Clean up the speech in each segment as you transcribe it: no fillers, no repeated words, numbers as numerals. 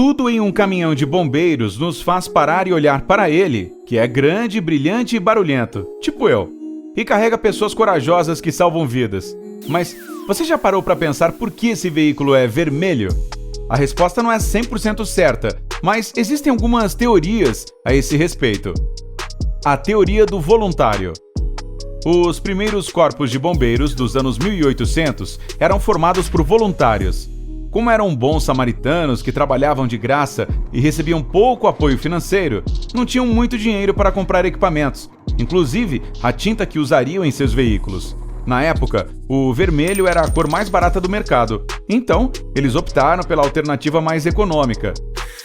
Tudo em um caminhão de bombeiros nos faz parar e olhar para ele, que é grande, brilhante e barulhento, tipo eu, e carrega pessoas corajosas que salvam vidas. Mas você já parou para pensar por que esse veículo é vermelho? A resposta não é 100% certa, mas existem algumas teorias a esse respeito. A teoria do voluntário. Os primeiros corpos de bombeiros dos anos 1800 eram formados por voluntários. Como eram bons samaritanos que trabalhavam de graça e recebiam pouco apoio financeiro, não tinham muito dinheiro para comprar equipamentos, inclusive a tinta que usariam em seus veículos. Na época, o vermelho era a cor mais barata do mercado, então eles optaram pela alternativa mais econômica.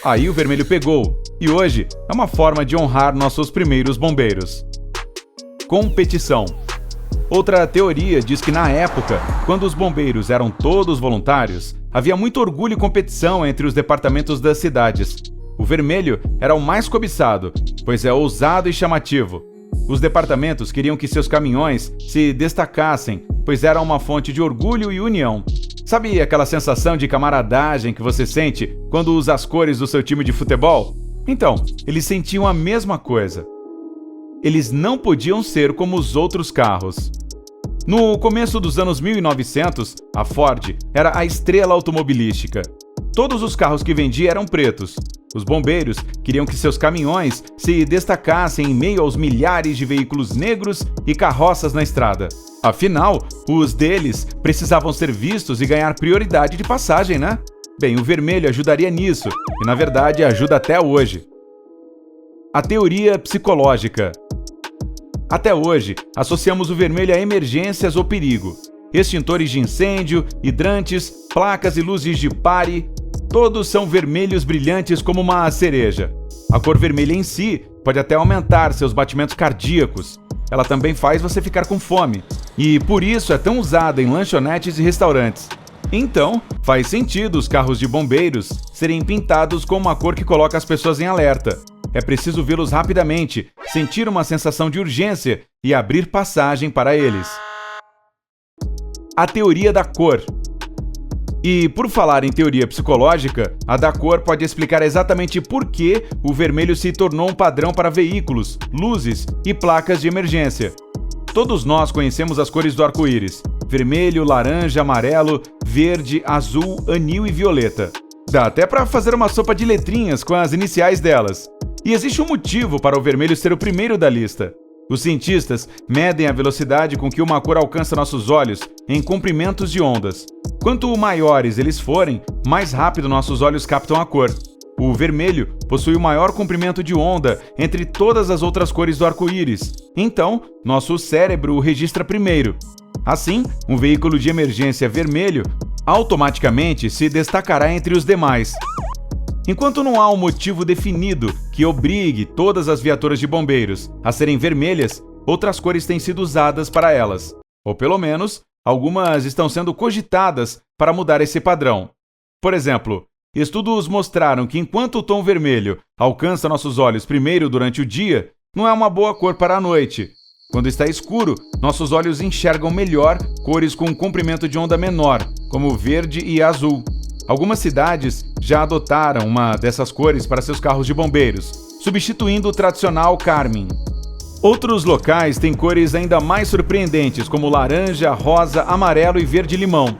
Aí o vermelho pegou, e hoje é uma forma de honrar nossos primeiros bombeiros. Competição. Outra teoria diz que na época, quando os bombeiros eram todos voluntários, havia muito orgulho e competição entre os departamentos das cidades. O vermelho era o mais cobiçado, pois é ousado e chamativo. Os departamentos queriam que seus caminhões se destacassem, pois era uma fonte de orgulho e união. Sabe aquela sensação de camaradagem que você sente quando usa as cores do seu time de futebol? Então, eles sentiam a mesma coisa. Eles não podiam ser como os outros carros. No começo dos anos 1900, a Ford era a estrela automobilística. Todos os carros que vendia eram pretos. Os bombeiros queriam que seus caminhões se destacassem em meio aos milhares de veículos negros e carroças na estrada. Afinal, os deles precisavam ser vistos e ganhar prioridade de passagem, né? Bem, o vermelho ajudaria nisso, e na verdade ajuda até hoje. A teoria psicológica. Até hoje, associamos o vermelho a emergências ou perigo. Extintores de incêndio, hidrantes, placas e luzes de pare, todos são vermelhos brilhantes como uma cereja. A cor vermelha em si pode até aumentar seus batimentos cardíacos. Ela também faz você ficar com fome, e por isso é tão usada em lanchonetes e restaurantes. Então, faz sentido os carros de bombeiros serem pintados com uma cor que coloca as pessoas em alerta. É preciso vê-los rapidamente, sentir uma sensação de urgência e abrir passagem para eles. A teoria da cor. E por falar em teoria psicológica, a da cor pode explicar exatamente por que o vermelho se tornou um padrão para veículos, luzes e placas de emergência. Todos nós conhecemos as cores do arco-íris: vermelho, laranja, amarelo, verde, azul, anil e violeta. Dá até para fazer uma sopa de letrinhas com as iniciais delas. E existe um motivo para o vermelho ser o primeiro da lista. Os cientistas medem a velocidade com que uma cor alcança nossos olhos em comprimentos de ondas. Quanto maiores eles forem, mais rápido nossos olhos captam a cor. O vermelho possui o maior comprimento de onda entre todas as outras cores do arco-íris, então nosso cérebro o registra primeiro. Assim, um veículo de emergência vermelho automaticamente se destacará entre os demais. Enquanto não há um motivo definido que obrigue todas as viaturas de bombeiros a serem vermelhas, outras cores têm sido usadas para elas. Ou pelo menos, algumas estão sendo cogitadas para mudar esse padrão. Por exemplo, estudos mostraram que enquanto o tom vermelho alcança nossos olhos primeiro durante o dia, não é uma boa cor para a noite. Quando está escuro, nossos olhos enxergam melhor cores com um comprimento de onda menor, como verde e azul. Algumas cidades já adotaram uma dessas cores para seus carros de bombeiros, substituindo o tradicional carmim. Outros locais têm cores ainda mais surpreendentes, como laranja, rosa, amarelo e verde-limão.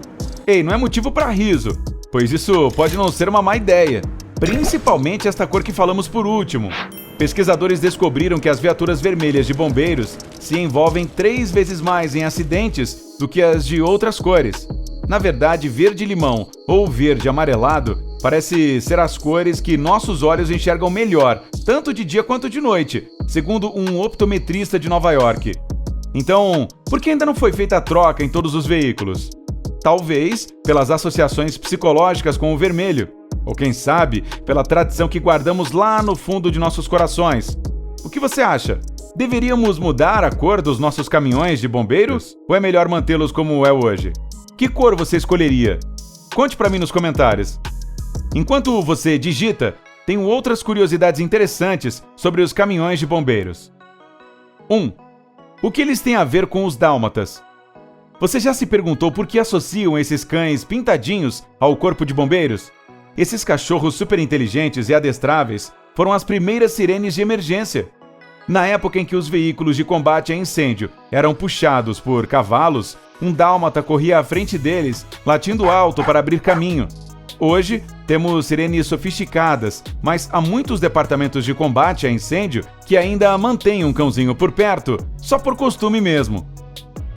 Ei, não é motivo para riso, pois isso pode não ser uma má ideia, principalmente esta cor que falamos por último. Pesquisadores descobriram que as viaturas vermelhas de bombeiros se envolvem 3 vezes mais em acidentes do que as de outras cores. Na verdade, verde-limão ou verde amarelado parece ser as cores que nossos olhos enxergam melhor, tanto de dia quanto de noite, segundo um optometrista de Nova York. Então, por que ainda não foi feita a troca em todos os veículos? Talvez pelas associações psicológicas com o vermelho, ou quem sabe, pela tradição que guardamos lá no fundo de nossos corações. O que você acha? Deveríamos mudar a cor dos nossos caminhões de bombeiros? Ou é melhor mantê-los como é hoje? Que cor você escolheria? Conte para mim nos comentários. Enquanto você digita, tenho outras curiosidades interessantes sobre os caminhões de bombeiros. 1. O que eles têm a ver com os dálmatas? Você já se perguntou por que associam esses cães pintadinhos ao corpo de bombeiros? Esses cachorros super inteligentes e adestráveis foram as primeiras sirenes de emergência. Na época em que os veículos de combate a incêndio eram puxados por cavalos, um dálmata corria à frente deles, latindo alto para abrir caminho. Hoje, temos sirenes sofisticadas, mas há muitos departamentos de combate a incêndio que ainda mantêm um cãozinho por perto, só por costume mesmo.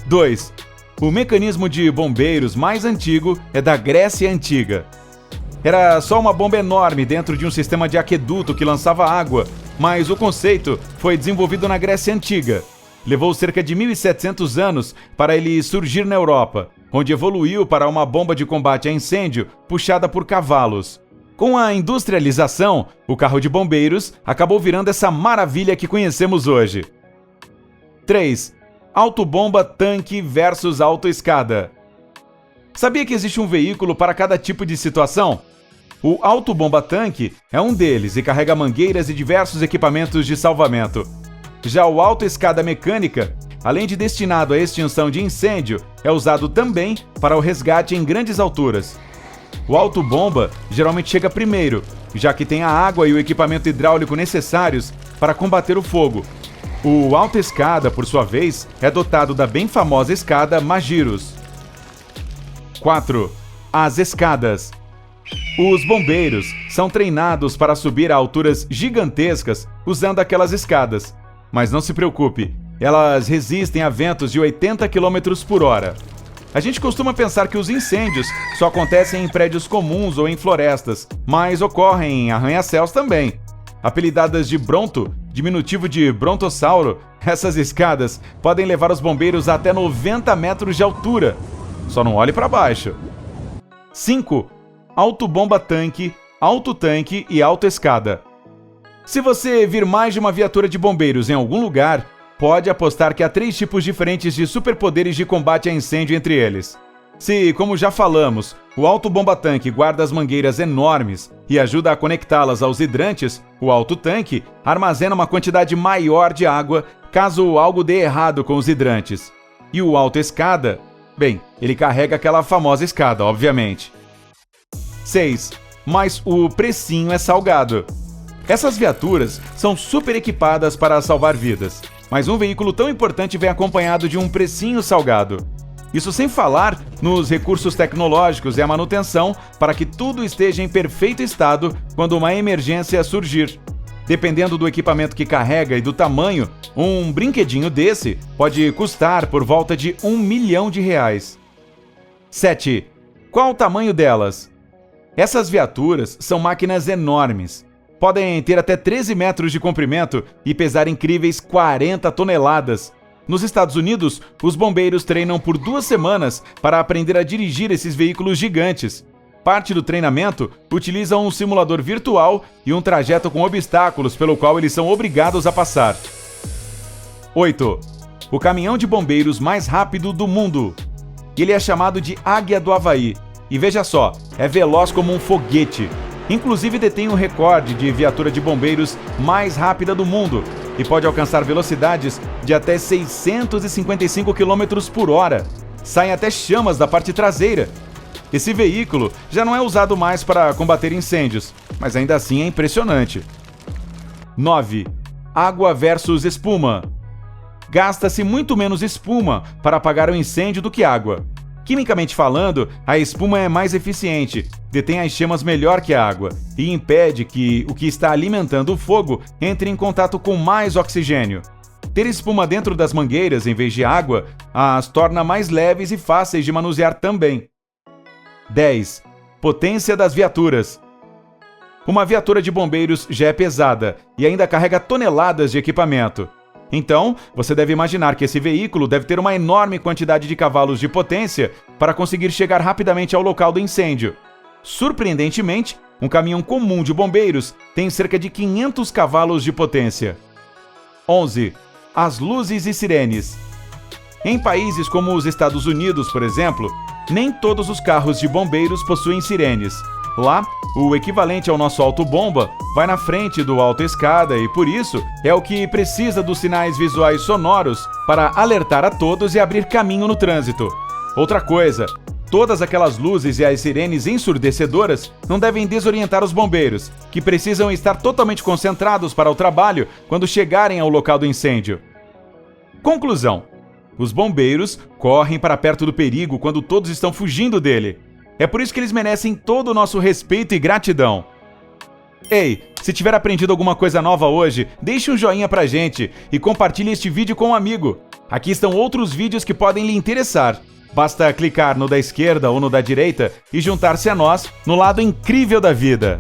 2. O mecanismo de bombeiros mais antigo é da Grécia Antiga. Era só uma bomba enorme dentro de um sistema de aqueduto que lançava água, mas o conceito foi desenvolvido na Grécia Antiga. Levou cerca de 1.700 anos para ele surgir na Europa, onde evoluiu para uma bomba de combate a incêndio puxada por cavalos. Com a industrialização, o carro de bombeiros acabou virando essa maravilha que conhecemos hoje. 3. Autobomba tanque versus autoescada. Sabia que existe um veículo para cada tipo de situação? O autobomba tanque é um deles e carrega mangueiras e diversos equipamentos de salvamento. Já o autoescada mecânica, além de destinado à extinção de incêndio, é usado também para o resgate em grandes alturas. O autobomba geralmente chega primeiro, já que tem a água e o equipamento hidráulico necessários para combater o fogo. O autoescada, por sua vez, é dotado da bem famosa escada Magirus. 4. As escadas. Os bombeiros são treinados para subir a alturas gigantescas usando aquelas escadas. Mas não se preocupe, elas resistem a ventos de 80 km por hora. A gente costuma pensar que os incêndios só acontecem em prédios comuns ou em florestas, mas ocorrem em arranha-céus também. Apelidadas de Bronto, diminutivo de brontossauro, essas escadas podem levar os bombeiros a até 90 metros de altura. Só não olhe para baixo. 5. Autobomba tanque, autotanque e autoescada. Se você vir mais de uma viatura de bombeiros em algum lugar, pode apostar que há 3 tipos diferentes de superpoderes de combate a incêndio entre eles. Se, como já falamos, o autobomba tanque guarda as mangueiras enormes e ajuda a conectá-las aos hidrantes, o autotanque armazena uma quantidade maior de água caso algo dê errado com os hidrantes. E o autoescada, bem, ele carrega aquela famosa escada, obviamente. 6. Mas o precinho é salgado. Essas viaturas são super equipadas para salvar vidas, mas um veículo tão importante vem acompanhado de um precinho salgado. Isso sem falar nos recursos tecnológicos e a manutenção para que tudo esteja em perfeito estado quando uma emergência surgir. Dependendo do equipamento que carrega e do tamanho, um brinquedinho desse pode custar por volta de R$1 milhão. 7. Qual o tamanho delas? Essas viaturas são máquinas enormes. Podem ter até 13 metros de comprimento e pesar incríveis 40 toneladas. Nos Estados Unidos, os bombeiros treinam por 2 semanas para aprender a dirigir esses veículos gigantes. Parte do treinamento utiliza um simulador virtual e um trajeto com obstáculos pelo qual eles são obrigados a passar. 8. O caminhão de bombeiros mais rápido do mundo. Ele é chamado de Águia do Havaí. E veja só, é veloz como um foguete. Inclusive detém o recorde de viatura de bombeiros mais rápida do mundo e pode alcançar velocidades de até 655 km por hora. Saem até chamas da parte traseira. Esse veículo já não é usado mais para combater incêndios, mas ainda assim é impressionante. 9. Água versus espuma. Gasta-se muito menos espuma para apagar um incêndio do que água. Quimicamente falando, a espuma é mais eficiente, detém as chamas melhor que a água e impede que o que está alimentando o fogo entre em contato com mais oxigênio. Ter espuma dentro das mangueiras em vez de água as torna mais leves e fáceis de manusear também. 10. Potência das viaturas. Uma viatura de bombeiros já é pesada e ainda carrega toneladas de equipamento. Então, você deve imaginar que esse veículo deve ter uma enorme quantidade de cavalos de potência para conseguir chegar rapidamente ao local do incêndio. Surpreendentemente, um caminhão comum de bombeiros tem cerca de 500 cavalos de potência. 11. As luzes e sirenes. Em países como os Estados Unidos, por exemplo, nem todos os carros de bombeiros possuem sirenes. Lá, o equivalente ao nosso autobomba vai na frente do autoescada e, por isso, é o que precisa dos sinais visuais sonoros para alertar a todos e abrir caminho no trânsito. Outra coisa, Todas aquelas luzes e as sirenes ensurdecedoras não devem desorientar os bombeiros, que precisam estar totalmente concentrados para o trabalho quando chegarem ao local do incêndio. Conclusão: os bombeiros correm para perto do perigo quando todos estão fugindo dele. É por isso que eles merecem todo o nosso respeito e gratidão. Ei, se tiver aprendido alguma coisa nova hoje, deixe um joinha pra gente e compartilhe este vídeo com um amigo. Aqui estão outros vídeos que podem lhe interessar. Basta clicar no da esquerda ou no da direita e juntar-se a nós no lado incrível da vida.